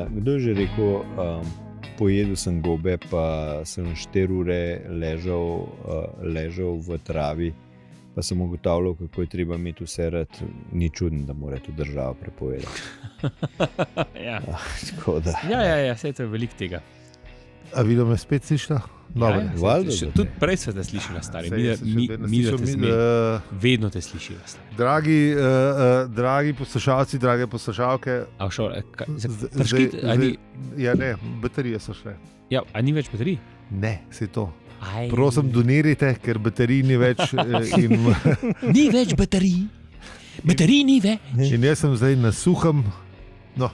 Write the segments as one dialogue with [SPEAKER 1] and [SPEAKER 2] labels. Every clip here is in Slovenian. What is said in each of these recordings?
[SPEAKER 1] Kdo je že rekel, pojedel sem gobe, pa sem 4 ure ležal v travi, pa sem ugotavljal, kako je treba imeti vse rad. Ni čudno, da mora to država prepovedati.
[SPEAKER 2] Ja, vse to je veliko tega.
[SPEAKER 3] A vidio me spet slišla?
[SPEAKER 2] Tudi prej se te slišila, stari. Vedno te slišila, stari.
[SPEAKER 3] Dragi poslušalci, drage poslušalke. Ne, baterije so šle.
[SPEAKER 2] Ja, a ni več baterij?
[SPEAKER 3] Ne, se to. Prosim, donirajte, ker baterij ni več.
[SPEAKER 2] Ni več baterij. Baterij ni več.
[SPEAKER 3] In jaz sem zdaj na suhem. No.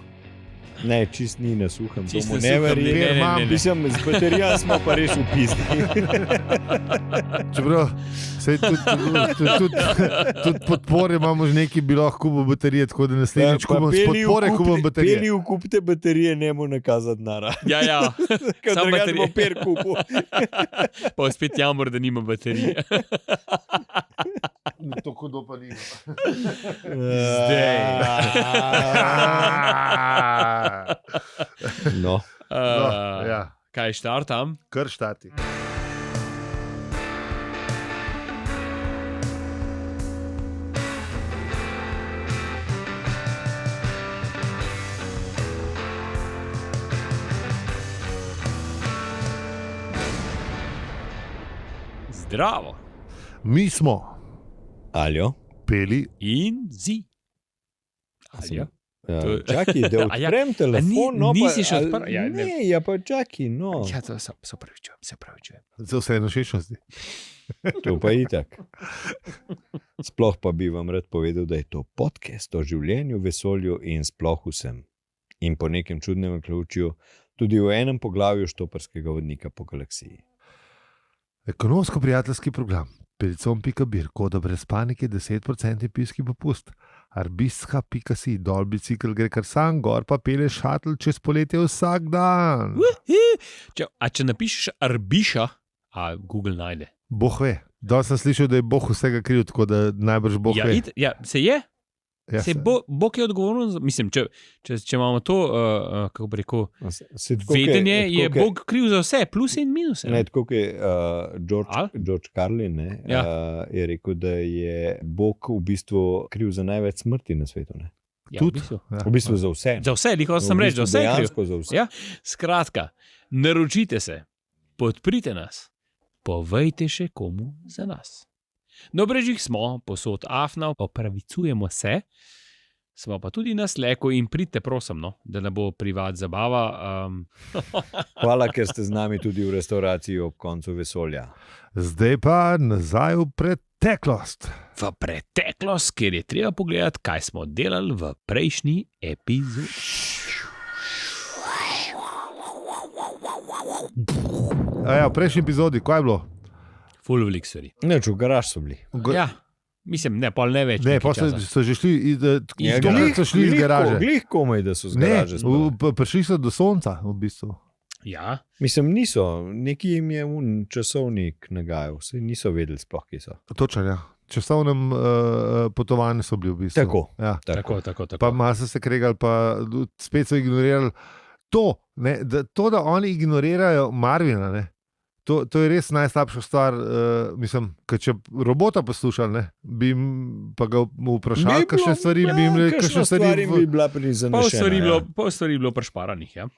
[SPEAKER 1] Ne, čist ni na suhem. Bomo ne verjeli. Mislim, z baterijami smo pa res v pizdi.
[SPEAKER 3] Čeprav, tudi podpore imamo že nekaj, bi lahko kupil baterije, tako da naslednjič kupim s podpore, kupim baterije.
[SPEAKER 1] Peli v kupite baterije, ne mu nakazati nara.
[SPEAKER 2] Ja.
[SPEAKER 1] Sam baterije. Bo per kupil.
[SPEAKER 2] Pa spet jamor, da nima baterije.
[SPEAKER 3] To hudo pa nima.
[SPEAKER 2] Zdaj.
[SPEAKER 1] No.
[SPEAKER 3] Ja.
[SPEAKER 2] Kaj štartam?
[SPEAKER 3] Kar štati.
[SPEAKER 2] Zdravo.
[SPEAKER 3] Mi smo
[SPEAKER 1] Aljo
[SPEAKER 3] Peli
[SPEAKER 2] in Zi. Aljo.
[SPEAKER 1] Čakaj, da odprem telefon.
[SPEAKER 2] Nisi še odprl?
[SPEAKER 1] Ne, pa čakaj, no.
[SPEAKER 2] Ja, to se pravičujem.
[SPEAKER 3] Za vse enošečnosti.
[SPEAKER 1] To pa itak. Sploh pa bi vam rad povedal, da je to podcast o življenju, vesolju in sploh vsem. In po nekem čudnem ključju tudi v enem poglavju štoparskega vodnika po galaksiji.
[SPEAKER 3] Ekonomsko-prijateljski program. Pelicom.bir, koda brez panike, 10% piski popust. Arbistka.si, dol bicikl gre kar sam, gor pa pele šatl čez poletje vsak dan.
[SPEAKER 2] Če napišeš Arbiša, Google najde.
[SPEAKER 3] Boh ve. Dol sem slišal, da je Boh vsega kriv, tako da najbrž Boh ve.
[SPEAKER 2] Ja, se je?
[SPEAKER 3] Ja,
[SPEAKER 2] Bog je odgovoren, mislim, če imamo to, kako bi rekel, vedenje, je Bog kriv za vse, plus in minus.
[SPEAKER 1] Ne, tako je George Carlin je rekel, da je Bog v bistvu kriv za največ smrti na svetu. Ne?
[SPEAKER 2] Ja,
[SPEAKER 3] tudi.
[SPEAKER 1] V bistvu za vse.
[SPEAKER 2] Za vse, hotel sem reči, za vse je kriv.
[SPEAKER 1] Za vse.
[SPEAKER 2] Ja? Skratka, naročite se, podprite nas, povejte še komu za nas. Na Obrežjih smo, posod Afna, opravicujemo se, smo pa tudi na Slacku in pridite, prosim, no, da ne bo privat zabava.
[SPEAKER 1] Hvala, ker ste z nami tudi v restauraciji ob koncu vesolja.
[SPEAKER 3] Zdaj pa nazaj v preteklost.
[SPEAKER 2] V preteklost, ker je treba pogledati, kaj smo delali v prejšnji epizodi.
[SPEAKER 3] V prejšnji epizodi, kaj je bilo?
[SPEAKER 2] Ful velik stvari.
[SPEAKER 1] Neč, v garaž so bili.
[SPEAKER 2] Ja, mislim, ne, pol ne več.
[SPEAKER 3] Ne, pa so že šli iz garaže.
[SPEAKER 1] Glih komaj, da so z garaže.
[SPEAKER 3] Prišli so do sonca, v bistvu.
[SPEAKER 2] Ja.
[SPEAKER 1] Mislim, niso. Neki jim je časovnik nagajal. Vsi niso vedeli sploh, kje so.
[SPEAKER 3] Točno, ja. Časovnem potovanju so bili v bistvu.
[SPEAKER 1] Tako.
[SPEAKER 3] Ja.
[SPEAKER 2] Tako.
[SPEAKER 3] Pa malo so se kregali, pa spet so ignorirali to, da oni ignorirajo Marvina, ne. To je res najslabša stvar, mislim, ker če robota poslušali, bi pa ga vprašali, kakšne stvari bi jim rekli, kakšne stvari
[SPEAKER 1] bi bila prizanešena.
[SPEAKER 2] Pol stvari bilo prešparanih, ja.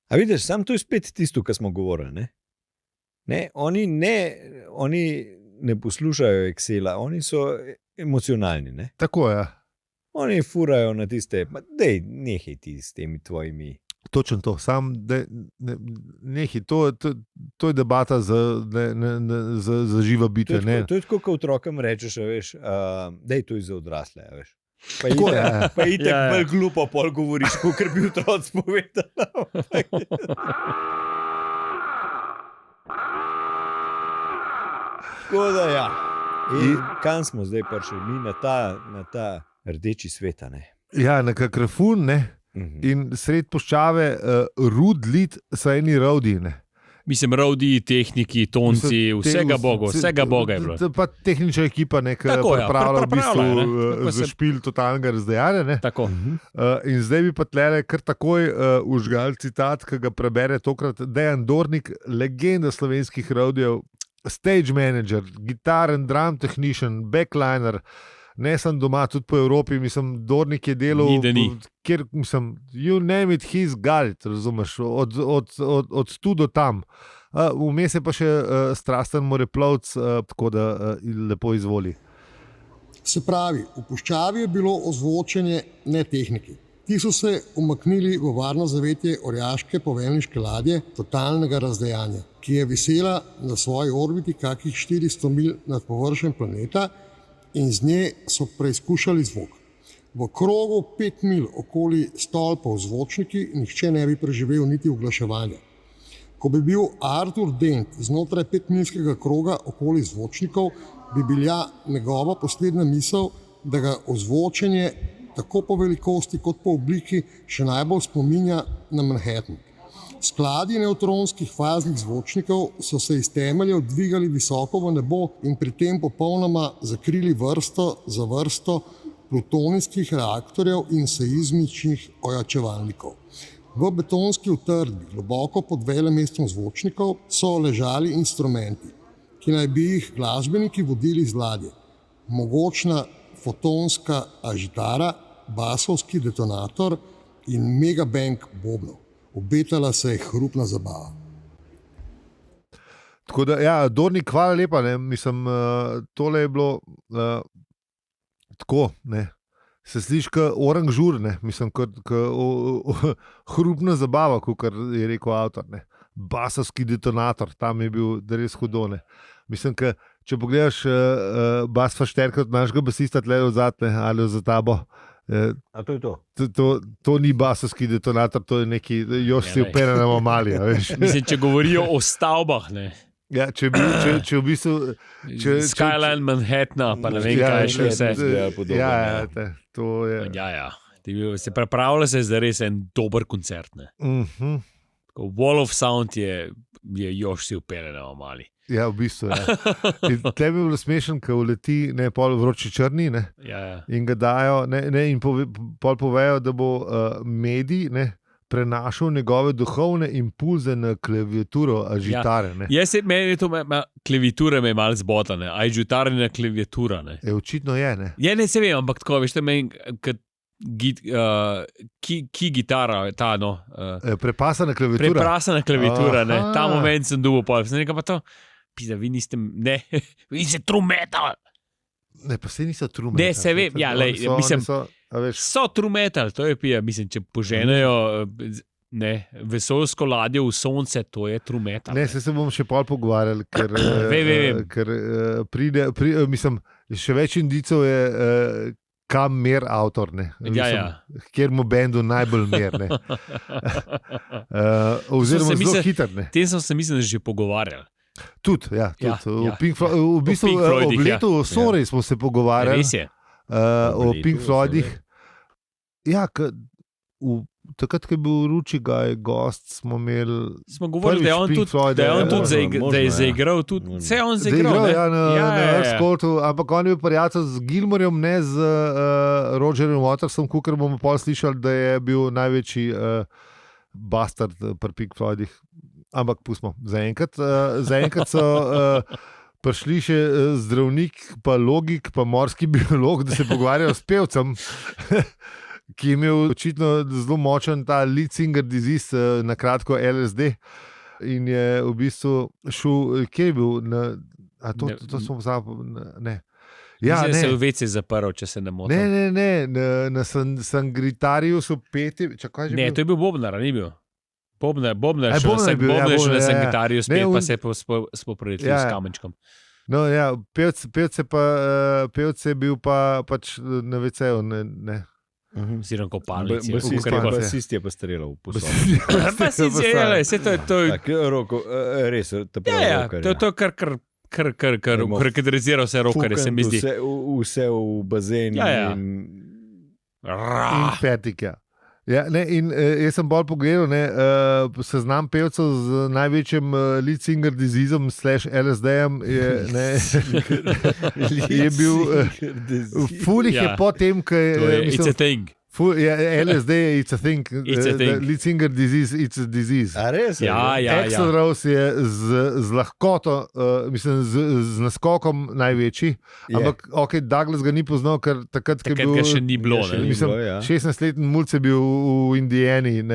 [SPEAKER 1] A vidiš, sam to je spet tisto, kar smo govorili, ne? Ne, oni ne poslušajo Excela, oni so emocionalni, ne?
[SPEAKER 3] Tako je.
[SPEAKER 1] Oni furajo na tiste, dej, nehaj ti s temi tvojimi.
[SPEAKER 3] Točno to, sam nekaj, to je debata za živa bitja.
[SPEAKER 1] To je tako, ko otrokom rečeš, veš, dej to je za odrasle, veš. Pa itak bolj glupo pol govoriš, kot bi otroc povedal. Tako da ja. In kam smo zdaj prišli? Mi na ta rdeči sveta, ne?
[SPEAKER 3] Ja, na kakrafun, ne? In sred puščave Rudlit so eni rovdi, ne.
[SPEAKER 2] Mislim, rodi, tehniki, tonci, vsega boga je bilo.
[SPEAKER 3] Pa tehnična ekipa pripravlja v bistvu za špil totalnega razdejanja. Ne?
[SPEAKER 2] Tako.
[SPEAKER 3] In zdaj bi pa tlele kar takoj užgal citat, ki ga prebere tokrat Dejan Dornik, legenda slovenskih rodijev, stage manager, guitar and drum technician, backliner, ne sem doma, tudi po Evropi, mislim, Dornik je delal, kjer, mislim, you name it, he's got it, razumeš, od tu do tam. Vmes je pa še strasten moreplovc, tako da lepo izvoli.
[SPEAKER 4] Se pravi, v puščavi je bilo ozvočenje ne tehniki. Ti so se umaknili v varno zavetje orjaške poveljniške ladje totalnega razdejanja, ki je visela na svoji orbiti kakih 400 mil nad površjem planeta in z nje so preizkušali zvok. V krogu 5 mil okoli stolpov zvočniki nihče ne bi preživel niti oglaševanja. Ko bi bil Artur Dent znotraj 5-milskega kroga okoli zvočnikov, bi bila njegova poslednja misel, da ga ozvočenje tako po velikosti kot po obliki še najbolj spominja na Manhattan. Skladi nevtronskih faznih zvočnikov so se iz temeljev dvigali visoko v nebo in pri tem popolnoma zakrili vrsto za vrsto plutonijskih reaktorjev in seizmičnih ojačevalnikov. V betonski utrdbi, globoko pod velemestom zvočnikov, so ležali instrumenti, ki naj bi jih glasbeniki vodili z ladje. Mogočna fotonska ažitara, basovski detonator in megabank bobnov. Obetala se je hrupna zabava.
[SPEAKER 3] Tako da, ja, Dornik, hvala lepa, ne, mislim, tole je bilo tako, ne, se sliši kot orang žur, ne, mislim, kot hrupna zabava, kot je rekel avtor, ne, basovski detonator, tam je bil res hudo, ne. Mislim, če pogledaš bas Fašterka od našega basista tle odzad, ne, ali za tabo,
[SPEAKER 1] A to je to?
[SPEAKER 3] To ni basovski detonator, to je neki Jošci operana mamalija, veš.
[SPEAKER 2] Mislim, če govorijo o stavbah, ne.
[SPEAKER 3] Ja, če v bistvu...
[SPEAKER 2] Skyline Manhattana, pa ne vem, kaj še vse.
[SPEAKER 3] To je...
[SPEAKER 2] Ja. Se pripravlja se za res en dober koncert, ne. Wall of Sound je Jošci operana mamalija.
[SPEAKER 3] Ja, v bistvu, ja. Tle bi bilo smešen, ko uleti pol vroči črni, ne, in ga dajo, in pol povejo, da bo medij, ne, prenašal njegove duhovne impulze na klaviaturo, ažitare, ne.
[SPEAKER 2] Meni je to, klaviatura me je malo zbotane, ažitare na klaviatura, ne.
[SPEAKER 3] Očitno je, ne.
[SPEAKER 2] Ja, ne se vem, ampak tako, veš, meni, ki gitara, ta, no.
[SPEAKER 3] Prepasana klaviatura,
[SPEAKER 2] ne, ta moment sem dobil pol, sem rekel pa to, pisa, vi niste, ne, vi ste true metal.
[SPEAKER 3] Ne, pa se niso true metal.
[SPEAKER 2] Ne, se vem, ja, lej, mislim, so true metal, to je pija, mislim, če poženejo, ne, vesoljsko ladjo v sonce, to je true metal.
[SPEAKER 3] Ne, se bom še pol pogovarjal, ker pride, mislim, še več indicov je, kam mer avtor, ne. Kjer mu bendu najbolj mer, ne. Oziroma zelo hiter, ne.
[SPEAKER 2] Tem sem se mislim, že pogovarjal.
[SPEAKER 3] Tudi. V bistvu ob letu Sori smo se pogovarjali.
[SPEAKER 2] Res je.
[SPEAKER 3] O Pink Floydih. Ja, takrat, ko je bil Ručigaj gost, smo imeli...
[SPEAKER 2] Smo govorili, da je zaigral tudi. Vse on zaigral, ne?
[SPEAKER 3] Na Earthscoltu, ampak on je bil prijatelj z Gilmorjem, ne z Rogerjem Watersom, kukor bomo pol slišali, da je bil največji bastard pri Pink Floydih. Ampak pustimo, zaenkrat so prišli še zdravnik, pa logik, pa morski biolog, da se pogovarjajo s pevcem, ki je imel očitno zelo močen ta lead singer disease, na kratko LSD, in je v bistvu šel, kje je bil, to smo pozabili, ne. Ja,
[SPEAKER 2] ne. Se v WC zaprl, če se ne motim.
[SPEAKER 3] Ne, na Sangritariju so peti, čakaj že bil.
[SPEAKER 2] Ne, to je bil Bobnar, ni bil. Bobnar še na Sangitariju spet, pa se je spopredetil s kamenčkom.
[SPEAKER 3] No, ja, pevc je bil pač na WC-u, ne.
[SPEAKER 2] Oziroma kopalnici.
[SPEAKER 1] Basist je pa streljal v posod.
[SPEAKER 2] Basist je, vse to je...
[SPEAKER 1] Res,
[SPEAKER 2] to je to, kar karakterizira vse rokerje, se mi zdi.
[SPEAKER 1] Vse v bazen.
[SPEAKER 3] In fetik, ja. Ja, jaz sem bolj pogledal, seznam pevcev z največjim lead singer diseasom / LSD-jem je bil fulih je potem, ko je
[SPEAKER 2] it's a thing.
[SPEAKER 3] LSD, it's a thing.
[SPEAKER 2] It's a thing.
[SPEAKER 3] Lead singer disease, it's a disease.
[SPEAKER 1] A res?
[SPEAKER 2] Ja.
[SPEAKER 3] Axl Rose je z lahkoto, mislim, z naskokom največji, ampak Douglas ga ni poznal, ker takrat
[SPEAKER 2] ga še ni bilo.
[SPEAKER 3] Mislim, 16-letni mulc je bil v Indijani.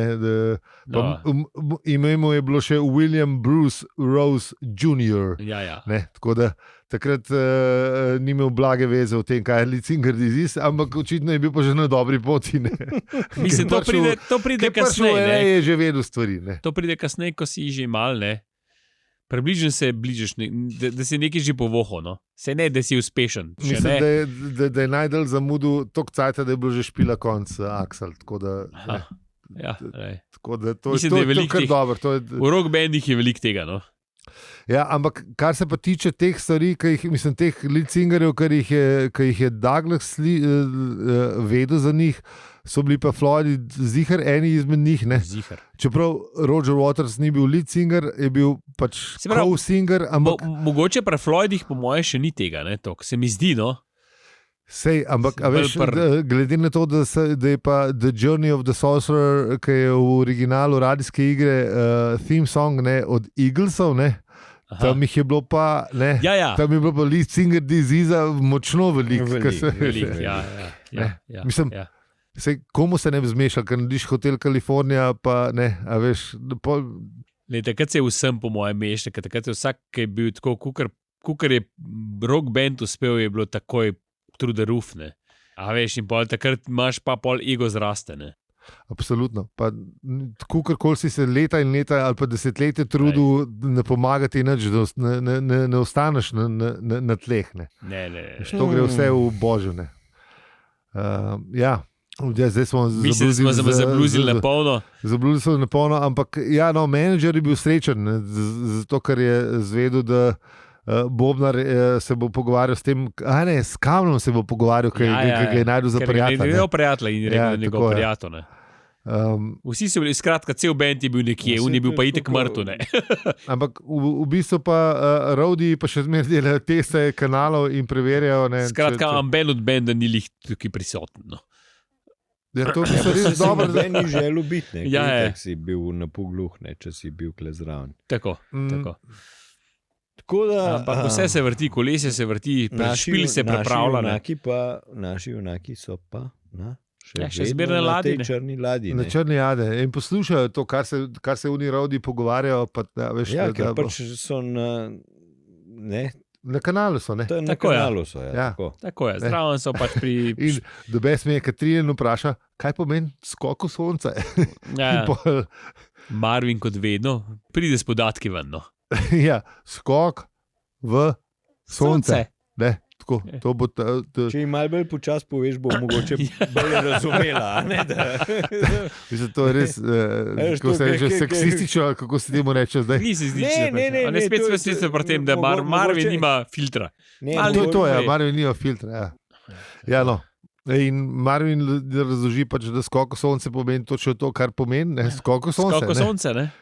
[SPEAKER 3] Ime mu je bilo še William Bruce Rose Jr. Tako da takrat ni imel blage veze o tem, kaj je lead singer disease, ampak očitno je bil pa že na dobri poti.
[SPEAKER 2] Mislim, to pride kasneje.
[SPEAKER 3] Je že vedel stvari.
[SPEAKER 2] To pride kasneje, ko si že mal, približno se bližaš, da si nekaj že povohal, no. Se ne, da si uspešen.
[SPEAKER 3] Mislim, da je najdalj zamudil toliko cajta, da je bilo že špila konc Axl. Tako da to je kar dobro.
[SPEAKER 2] V rock bandih je veliko tega, no.
[SPEAKER 3] Ja, ampak kar se pa tiče teh stvari, teh lead singerjev, ki jih je Douglas vedel za njih, so bili pa Floyd ziher eni izmed njih. Čeprav Roger Waters ni bil lead singer, je bil pač co-singer.
[SPEAKER 2] Mogoče pri Floydih po moje še ni tega, se mi zdi, no.
[SPEAKER 3] Sej, ampak glede na to, da je pa The Journey of the Sorcerer, ki je v originalu radijske igre theme song od Eaglesov, tam jih je bilo pa tam je bilo pa lead singer disease močno veliko. Mislim, komu se ne bi zmešal, ker nadiš Hotel California, pa ne, a veš.
[SPEAKER 2] Takrat se je vsem po mojem mešal, takrat je vsak, ki je bil tako, kukar je rock band uspel, je bilo takoj through the roof, a veš, in pol takrat imaš pa pol ego zraste,
[SPEAKER 3] Absolutno. Kakorkoli si se leta in leta ali pa desetletje trudil, ne pomagati nič, da ne ostaneš na tleh. To gre vse v božjo. Zdaj smo
[SPEAKER 2] zabluzili na polno.
[SPEAKER 3] Zabluzili smo na polno, ampak menedžer je bil srečen, zato ker je zvedel, da Bobnar se bo pogovarjal s tem, s Kamnom se bo pogovarjal, ki ga je najdel za prijatelja.
[SPEAKER 2] Ker je njegov prijatelj in rekel, njegov prijatelj. Vsi so bili, skratka, cel band je bil nekje, on je bil pa itek mrtev.
[SPEAKER 3] Ampak v bistvu pa Rowdy pa še zmeraj delajo teste kanalov in preverjajo.
[SPEAKER 2] Skratka, amben od benda ni lih tukaj prisoten.
[SPEAKER 3] To bi se res dobro,
[SPEAKER 1] da ni želel biti, ker si bil na pogluh, če si bil kle zraven.
[SPEAKER 2] Tako. Ampak vse se vrti, kolesje se vrti, špil se pripravlja.
[SPEAKER 1] Naši junaki so pa
[SPEAKER 2] še zbirne ladje.
[SPEAKER 1] Na črni ladji.
[SPEAKER 3] Na črni ladji. In poslušajo to, kar se v Rowdy pogovarjajo.
[SPEAKER 1] Ker pač so
[SPEAKER 3] na kanalu so.
[SPEAKER 1] Na kanalu so.
[SPEAKER 2] Tako je. Zdravo so pač pri...
[SPEAKER 3] In dobes me je Katrine vpraša, kaj pomeni skok v sonce.
[SPEAKER 2] Marvin kot vedno pride s podatki ven.
[SPEAKER 3] Skok v sonce.
[SPEAKER 1] Če jim malo bolj počas poveš, bo mogoče bolje razumela.
[SPEAKER 3] To je res, kako se reče, seksistično, kako se temu reče zdaj.
[SPEAKER 2] Ni seksistično. Ne, spet sve pri tem, da Marvin nima filtra.
[SPEAKER 3] To je, Marvin nima filtra. In Marvin razloži pač, da skok v sonce pomeni točno to, kar pomeni. Skok v sonce.
[SPEAKER 2] Skok v sonce, ne?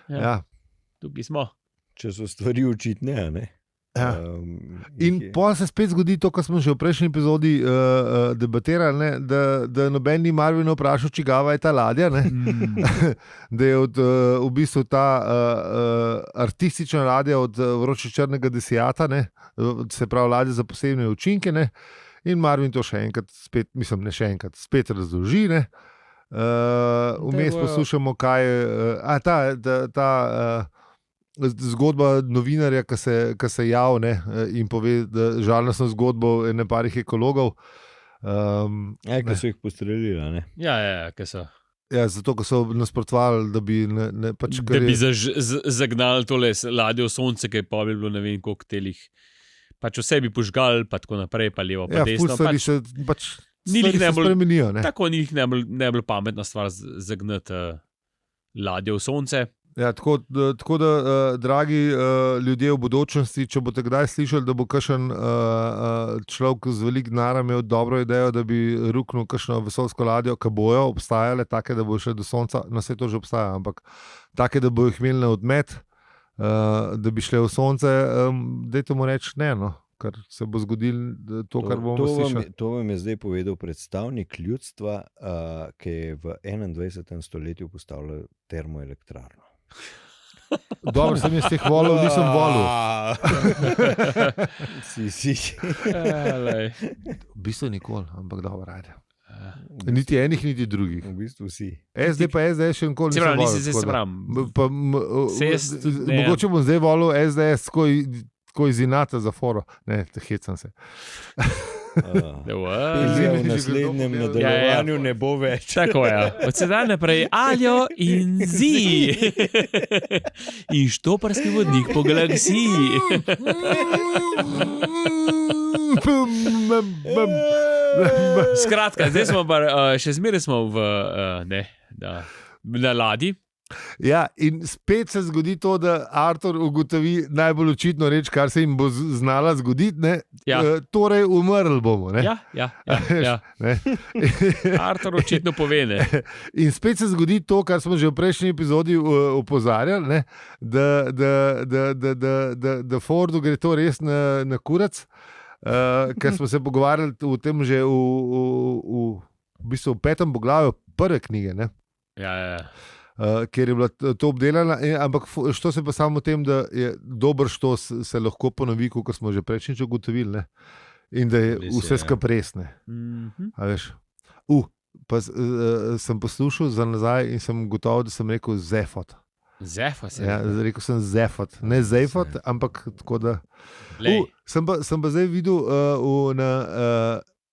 [SPEAKER 2] Tukaj smo.
[SPEAKER 1] Če so stvari očitne, ne?
[SPEAKER 3] In potem se spet zgodi to, kar smo že v prejšnji epizodi debatirali, da noben ni Marvin vprašal, čigava je ta ladja. Da je v bistvu ta artistična ladja od Vroče črnega desijata, se pravi ladja za posebne učinke. In Marvin to še enkrat, spet razloži. Vmes poslušamo, kaj je ta zgodba novinarja, ki se javi in pove, da žalostno zgodbo ene parih ekologov.
[SPEAKER 1] Ki so jih postrelili.
[SPEAKER 2] Ki so.
[SPEAKER 3] Zato, ko so nasprotovali, da bi
[SPEAKER 2] da bi zagnali tole ladjo v sonce, ki je pa bi bilo ne vem koliko telih. Pač vse bi požgali, pa tako naprej, pa levo, pa desno. Ni jih najbolj pametna stvar zagnati ladjo v sonce.
[SPEAKER 3] Ja, tako da, dragi ljudje v budočnosti, če boste kdaj slišali, da bo kakšen človek z veliko denarja imel dobro idejo, da bi ruknil kakšno vesoljsko ladjo, ki bojo obstajale, take, da bo šle do sonca, na vse to že obstaja, ampak take, da bo jih imeli na odmet, da bi šle v sonce, dajte mu reči ne, no. Ker se bo zgodilo to, kar bomo slišali.
[SPEAKER 1] To vam je zdaj povedal predstavnik ljudstva, ki je v 21. stoletju postavljal termoelektrarno.
[SPEAKER 3] Dobro, sem jaz teh volil, nisem volil.
[SPEAKER 1] Si.
[SPEAKER 3] V bistvu nikoli, ampak dobro, ajde. Niti enih, niti drugih.
[SPEAKER 1] V bistvu si.
[SPEAKER 3] SD pa SDS še nikoli nisem volil. Mogoče bom zdaj volil SDS tako iz inata za foro. Ne, hecam se.
[SPEAKER 1] V naslednjem nadaljevanju ne bo več.
[SPEAKER 2] Tako je. Od sedaj naprej Aljo in Zi. In štoparski vodnik po galaksiji. Skratka, zdaj smo pa, še zmeraj smo na ladji.
[SPEAKER 3] Ja, in spet se zgodi to, da Artur ugotovi najbolj očitno reč, kar se jim bo znala zgoditi.
[SPEAKER 2] Ja.
[SPEAKER 3] Torej, umrli bomo. Ne?
[SPEAKER 2] Ja. Artur očitno pove. Ne?
[SPEAKER 3] In spet se zgodi to, kar smo že v prejšnji epizodi opozarjali, ne? Da Fordu gre to res na kurac, ker smo se pogovarjali o tem že v bistvu v 5. poglavju prve knjige. Ne?
[SPEAKER 2] Ja.
[SPEAKER 3] Ker je bila to obdelana, ampak što se pa samo v tem, da je dober štos se lahko ponovi, kot smo že prejšnjič ugotovili, ne? In da je vse skupaj res. A veš? Pa sem poslušal za nazaj in sem gotovo, da sem rekel Zefot.
[SPEAKER 2] Zefot?
[SPEAKER 3] Ja, rekel sem Zefot. Ne Zefot, ampak tako da... Sem pa zdaj videl na...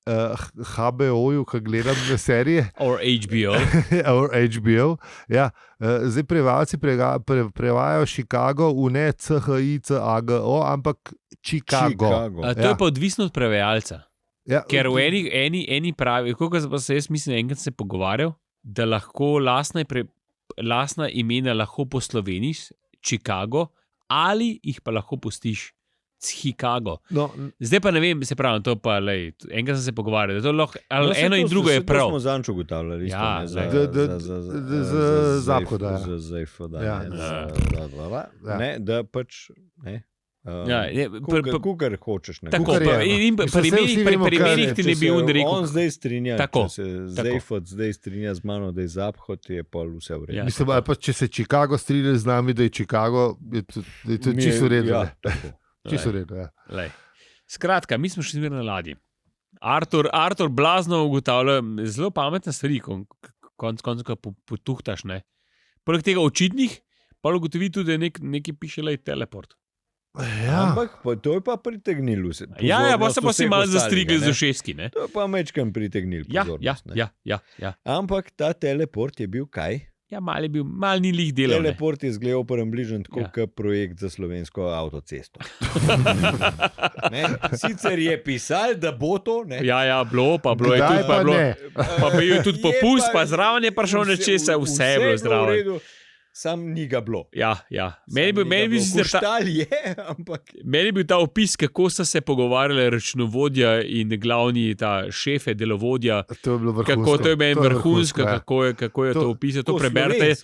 [SPEAKER 3] HBO-ju, ki gledam na serije.
[SPEAKER 2] Or HBO.
[SPEAKER 3] Or HBO, ja. Zdaj prevajalci prevajajo Chicago v ne CHICAGO, ampak Chicago.
[SPEAKER 2] To je pa odvisno od prevajalca.
[SPEAKER 3] Ja.
[SPEAKER 2] Ker v eni pravi, koliko pa se jaz mislim, enkrat se pogovarjal, da lahko lastna imena lahko posloveniš, Chicago, ali jih pa lahko pustiš Chicago.
[SPEAKER 3] No,
[SPEAKER 2] zdaj pa ne vem, se pravi, to pa, enkrat sem se pogovarjal, da to lahko, eno in drugo je prav.
[SPEAKER 1] To smo zanč ugotavljali.
[SPEAKER 2] Ja,
[SPEAKER 3] z Zahoda.
[SPEAKER 1] Z Zahoda. Da pač, ne. Kukar hočeš.
[SPEAKER 2] Tako, in pri primerih ti ne bi on rekel.
[SPEAKER 1] On zdaj strinja,
[SPEAKER 2] tako,
[SPEAKER 1] če se Zafod zdaj strinja z mano, da je Zahod, je pol vse v redu.
[SPEAKER 3] Ja, mislim, pa, če se Chicago strinja z nami, da je Chicago, je to čisto v redu.
[SPEAKER 1] Ja, tako.
[SPEAKER 3] Čisto redo, ja.
[SPEAKER 2] Skratka, mi smo še zmeraj na ladji. Artur blazno ugotavlja zelo pametne stvari, konc ko potuhtaš. Poleg tega očitnih, pa ugotovi tudi, da nekaj piše teleport.
[SPEAKER 3] Ja.
[SPEAKER 1] Ampak to je pa pritegnilo.
[SPEAKER 2] Ja, pa se pa si malo zastrigli z ušeski.
[SPEAKER 1] To je pa mečkam pritegnilo pozornost.
[SPEAKER 2] Ja.
[SPEAKER 1] Ampak ta teleport je bil kaj?
[SPEAKER 2] Ja, mal ni lih delal.
[SPEAKER 1] Teleport je izgledal približno tako, kot projekt za slovensko avtocesto. Sicer je pisal, da bo to. Ne?
[SPEAKER 2] Ja, bilo je tudi, pa bil je tudi popust, pa zraven je prišel nečesa, vse je bilo zraven.
[SPEAKER 1] Sam ni ga bilo.
[SPEAKER 2] Ja. Meni bi bil ta opis, kako so se pogovarjali računovodja in glavni ta šefe, delovodja.
[SPEAKER 3] To je bilo vrhunsko.
[SPEAKER 2] Kako to je meni vrhunsko, kako je to opisal, to preberite.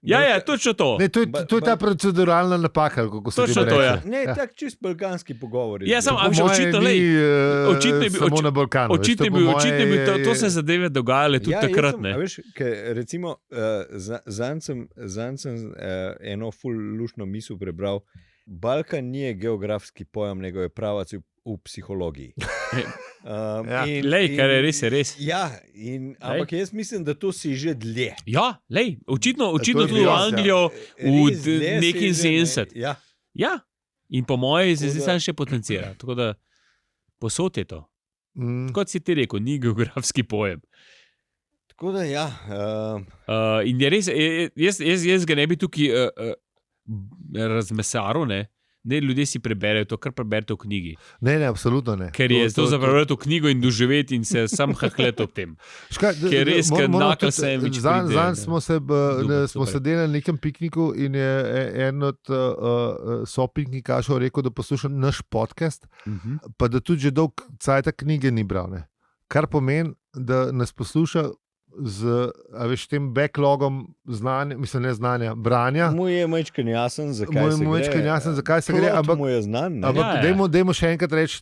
[SPEAKER 2] Ja, točno to.
[SPEAKER 3] Ne, to je ta proceduralna napaka, kako se
[SPEAKER 2] točno to, ja.
[SPEAKER 1] Ne, tak čist balkanski pogovor.
[SPEAKER 2] Ja, očitno je bil, to se zadeve dogajale tudi takrat.
[SPEAKER 1] A veš, recimo, zanj sem eno ful lušno misel prebral. Balkan ni geografski pojem, nego je pravac v psihologiji.
[SPEAKER 2] Kar je res.
[SPEAKER 1] Ja, ampak jaz mislim, da to si že dlje.
[SPEAKER 2] Ja, očitno tudi v Anglijo v nekih 70. Ja, in po moje se zdaj sam še potencira. Tako da posod je to. Kot si ti rekel, ni geografski pojem.
[SPEAKER 1] Tako da ja.
[SPEAKER 2] In je res, jaz ga ne bi tukaj razmesaril, Ne, ljudje si preberejo to, kar preberete v knjigi.
[SPEAKER 3] Ne, absolutno ne.
[SPEAKER 2] Ker je to za prebrati v knjigo in doživeti in se sam hakleti ob tem. Ker res, ker nakal sandwich pride,
[SPEAKER 3] Zanj smo
[SPEAKER 2] super.
[SPEAKER 3] sedeli na nekem pikniku in je en od sopiknikašov rekel, da posluša naš podcast, pa da tudi že dolg cajta knjige ni bral. Ne. Kar pomeni, da nas posluša z tem backlogom znanja, mislim, ne znanja, branja.
[SPEAKER 1] Mu je majčken jasen, zakaj
[SPEAKER 3] se gre.
[SPEAKER 1] Ampak mu je znan.
[SPEAKER 3] Ampak dajmo še enkrat reči,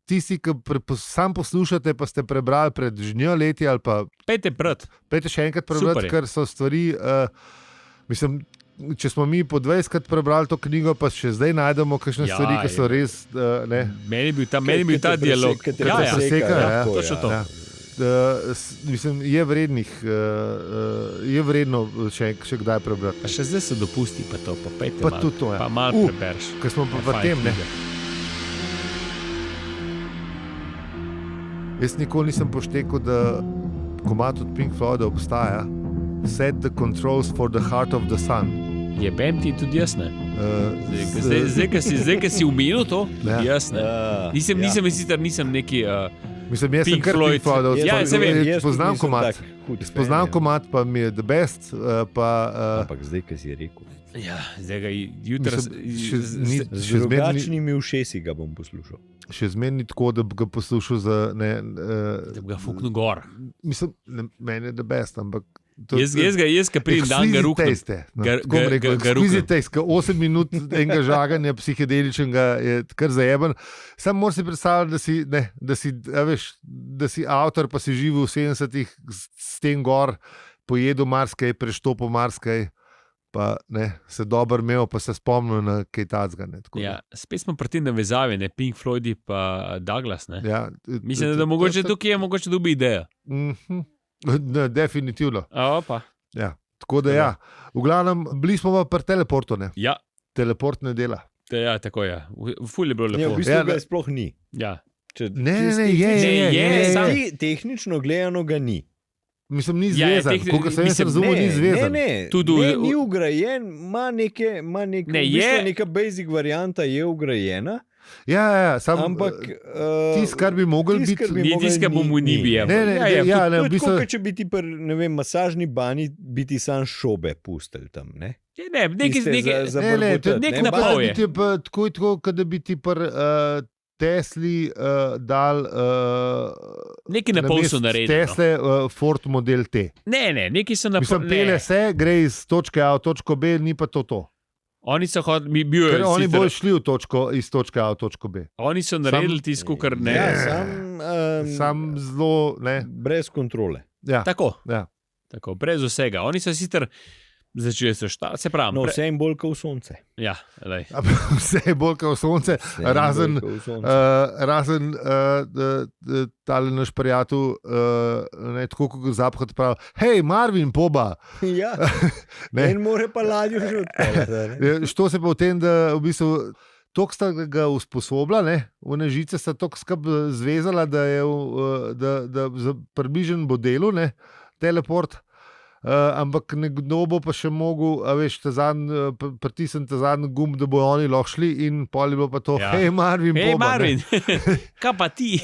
[SPEAKER 3] tisti, ki sam poslušate, pa ste prebrali pred žnjo leti ali pa pejte še enkrat prebrati, ker so stvari, mislim, če smo mi po 20krat prebrali to knjigo, pa še zdaj najdemo kakšne stvari, ki so res, ne.
[SPEAKER 2] Meni je bil ta dialog.
[SPEAKER 3] Točno to. Mislim, je vredno še kdaj prebrati.
[SPEAKER 2] Pa še zdaj se dopusti, pa to, pa pejte
[SPEAKER 3] pa
[SPEAKER 2] malo,
[SPEAKER 3] tudi to, ja.
[SPEAKER 2] Pa malo preberš.
[SPEAKER 3] Ker smo pa v tem, ne. Jaz nikoli nisem poštekal, da komad od Pink Floyda obstaja. Set the controls for the heart of the sun.
[SPEAKER 2] Jebem ti tudi jaz, ne? Zdaj, ki si umenil to, jaz ne. Nisem neki...
[SPEAKER 3] Mislim, jaz sem kar Pink Floyd, poznam komad. Poznam komad, pa mi je the best.
[SPEAKER 1] Ampak zdaj, ki si rekel.
[SPEAKER 2] Ja, zdaj ga jutra...
[SPEAKER 1] Z drugačnimi ušesi ga bom poslušal.
[SPEAKER 3] Še zmeraj ni tako, da bi ga poslušal za...
[SPEAKER 2] Da bi ga fuknil gor.
[SPEAKER 3] Mislim, meni je the best, ampak...
[SPEAKER 2] Jaz ga pridem dan ga ruknem.
[SPEAKER 3] Exquisite taste, 8 minut enega žaganja psihedeličnega je kar zajeben. Sam moraš si predstavljati, da si avtor, pa si živel v 70-ih s tem gor, pojedel marsikaj, preštopil marsikaj, pa ne, se dobro imel, pa se spomnil na kaj tacga.
[SPEAKER 2] Ja, spet smo pri tem navezavi, ne, Pink Floydi pa Douglas. Ne.
[SPEAKER 3] Ja,
[SPEAKER 2] mislim, da mogoče tukaj je mogoče dobi idejo.
[SPEAKER 3] Ne, definitivno.
[SPEAKER 2] Ja.
[SPEAKER 3] Tako da ja. V glavnem, bili smo pa pri teleportu. Ne?
[SPEAKER 2] Ja.
[SPEAKER 3] Teleport ne dela.
[SPEAKER 2] Ja, tako je. Ful je bilo lepo.
[SPEAKER 1] Ne, v bistvu ga sploh ni.
[SPEAKER 2] Ja.
[SPEAKER 3] Je.
[SPEAKER 1] Tehnično gledano ga ni.
[SPEAKER 3] Mislim, ni zvezan. Koliko sem jaz razumel, ni zvezan.
[SPEAKER 1] Ni ugrajen, ima neka basic varianta je ugrajena.
[SPEAKER 3] Ja,
[SPEAKER 1] ampak
[SPEAKER 3] tisto, kar bi mogel biti,
[SPEAKER 2] tisto, bomo ni bil.
[SPEAKER 1] Tako, če bi ti pri masažni bani biti sam šobe pustel tam. Ne,
[SPEAKER 2] nek napol je.
[SPEAKER 3] Tako, da bi ti pri Tesli dal
[SPEAKER 2] neki napol so naredili.
[SPEAKER 3] Tesla Ford Model T.
[SPEAKER 2] Ne, neki so napol.
[SPEAKER 3] Mislim, pele se, gre iz točke A v točko B, ni pa to.
[SPEAKER 2] Oni so hodili, ker
[SPEAKER 3] oni bodo šli iz točke A v točko B.
[SPEAKER 2] Oni so naredili tisto, kar ne.
[SPEAKER 3] Sam zelo, ne.
[SPEAKER 1] Brez kontrole.
[SPEAKER 3] Ja.
[SPEAKER 2] Tako.
[SPEAKER 3] Ja.
[SPEAKER 2] Tako, brez vsega. Oni so sicer začeli se pravi.
[SPEAKER 1] No, vse jim bolj kot v sonce.
[SPEAKER 2] Ja,
[SPEAKER 3] vse je bolj kot v sonce, razen tale naš prijatelj, tako kot Zapad pravi, hej, Marvin, poba.
[SPEAKER 1] Ja, in more pa ladjo že odpeljati.
[SPEAKER 3] Što se pa v tem, da v bistvu toliko sta ga usposobila, one žice sta toliko skupaj zvezala, da za približen bo delu, teleport. Ampak nekdo bo pa še mogel, pritisniti ta zadnji gumb, da bo oni lahko šli in pol je bilo pa to, hej Marvin, poba.
[SPEAKER 2] Marvin, kaj pa ti?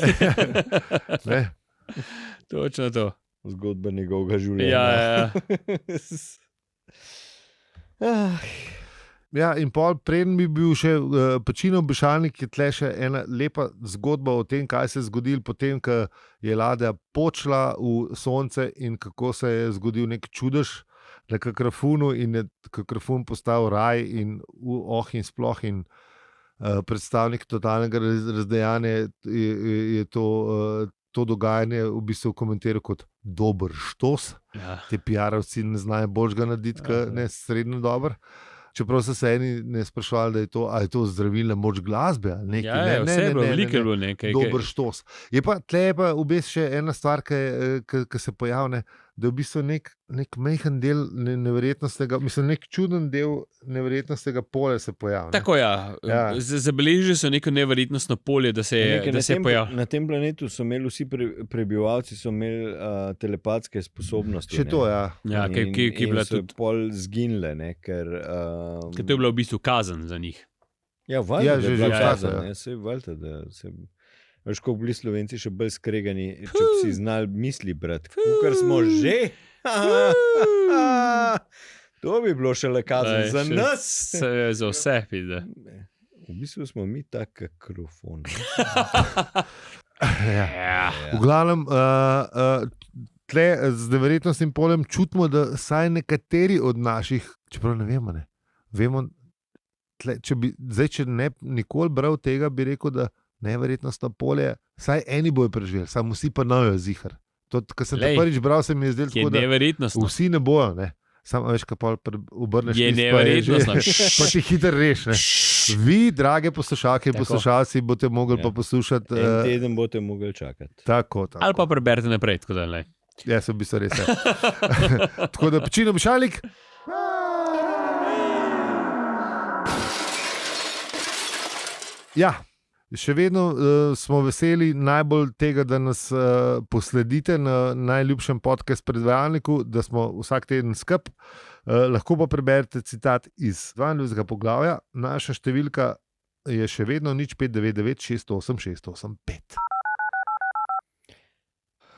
[SPEAKER 2] Točno to.
[SPEAKER 1] Zgodba njegovega življenja.
[SPEAKER 3] Ja, in pol preden bi bil še Pečino obešalnik, je tle še ena lepa zgodba o tem, kaj se je zgodilo potem, ko je ladja počla v sonce in kako se je zgodil nek čudež na Kakrafunu in je Kakrafun postal raj in in sploh in predstavnik totalnega razdejanja je to dogajanje v bistvu komentiral kot dober štos.
[SPEAKER 2] Ja.
[SPEAKER 3] Te PR-ovci ne znajo boljšega narediti, ne srednjo dober. Čeprav so se eni ne sprašvali, da je to zdravilna moč glasbe.
[SPEAKER 2] Nekaj.
[SPEAKER 3] Dober štos. Je pa tle pa v bistvu še ena stvar, ki se pojavlja, da je v bistvu nek majhen del neverjetnostnega, mislim, nek čuden del neverjetnostnega polja se pojavlja.
[SPEAKER 2] Tako zabeležili so neko neverjetnostno polje, da se je pojavilo.
[SPEAKER 1] Na tem planetu so imeli vsi prebivalci telepatske sposobnosti.
[SPEAKER 3] Še to, ja.
[SPEAKER 2] Ja, ki je bila
[SPEAKER 1] tudi pol zginile, ker
[SPEAKER 2] to je bila v bistvu kazen za njih.
[SPEAKER 1] Ja, valjda,
[SPEAKER 3] Ja,
[SPEAKER 1] da
[SPEAKER 3] že
[SPEAKER 1] je bila
[SPEAKER 3] včasih,
[SPEAKER 1] časa,
[SPEAKER 3] ja.
[SPEAKER 1] ne, saj valjda, da se... Veš, ko bili Slovenci še bolj skregani, če bi si znali misli, brat, kar smo že. To bi bilo še kazen za nas.
[SPEAKER 2] Za vse, pide.
[SPEAKER 1] V bistvu smo mi tak kakrofon.
[SPEAKER 3] Ja. V glavnem, tle z neverjetnostnim polem čutimo, da saj nekateri od naših, čeprav ne vemo, tle, če ne nikoli bral tega, bi rekel, da neverjetnostno polje, saj eni bojo preživeli, samo vsi pa nojo zihar. Ko sem to prvič bral, se mi je zdelo tako, da vsi ne bojo, ne. Samo veš, kaj pa obrneš.
[SPEAKER 2] Je neverjetnostno.
[SPEAKER 3] Pa ti hitro reš, ne. Vi, drage poslušalke in poslušalci, boste mogli pa poslušati.
[SPEAKER 1] En teden boste mogli čakati.
[SPEAKER 3] Tako.
[SPEAKER 2] Ali pa preberite naprej, tako da ne.
[SPEAKER 3] Ja, sem bi se res. Tako da Pečino Mešalnik. Ja, še vedno smo veseli najbolj tega, da nas posledite na najljubšem podcast predvajalniku, da smo vsak teden skup. Lahko pa preberete citat iz 22. poglavja. Naša številka je še vedno 0599 68 685.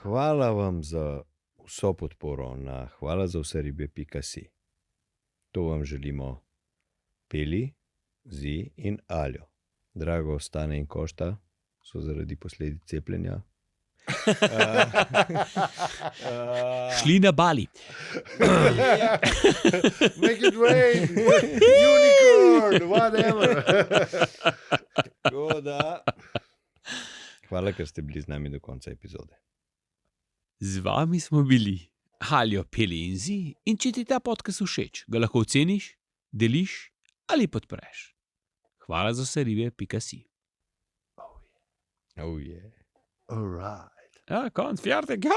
[SPEAKER 1] Hvala vam za vso podporo na hvala za vse ribe.si. To vam želimo Peli, Zi in Aljo. Drago stane in košta, so zaradi posledic cepljenja.
[SPEAKER 2] Šli na Bali.
[SPEAKER 3] Make it rain, unicorn, whatever.
[SPEAKER 1] Hvala, ker ste bili z nami do konca epizode.
[SPEAKER 2] Z vami smo bili Aljo, Peli in Zi, in če ti ta podcast všeč, ga lahko oceniš, deliš ali podpreš. Hvala za vse ribe.si.
[SPEAKER 1] Oh yeah.
[SPEAKER 3] All right.
[SPEAKER 2] Ja, konc, fertig.